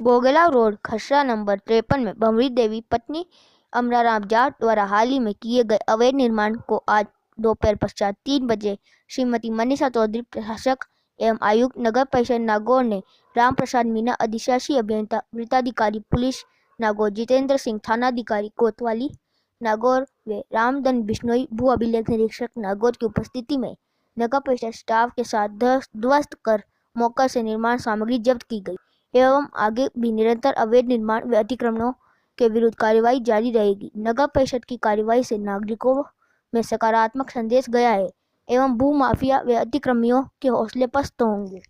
बोगेला road खसरा number 53 में भंवरी देवी पत्नी अमराराम जाट द्वारा हाल ही में किए गए अवैध निर्माण को आज दोपहर पश्चात 3 बजे श्रीमती मनीषा चौधरी प्रशासक एवं आयुक्त नगर परिषद नागौर ने राम प्रसाद मीणा अधिशासी अभियंता वृत्ताधिकारी पुलिस नागौर जितेंद्र सिंह थानाधिकारी कोतवाली नागौर व रामधन बिश्नोई भू अभिलेख निरीक्षक नागौर की उपस्थिति में नगर परिषद स्टाफ के साथ ध्वस्त कर मौके से निर्माण सामग्री जब्त की गई एवं आगे भी निरंतर अवैध निर्माण व अतिक्रमणों के विरुद्ध कार्यवाही जारी रहेगी। नगर परिषद की कार्यवाही से नागरिकों में सकारात्मक संदेश गया है एवं भू माफिया व अतिक्रमियों के हौसले पस्त होंगे।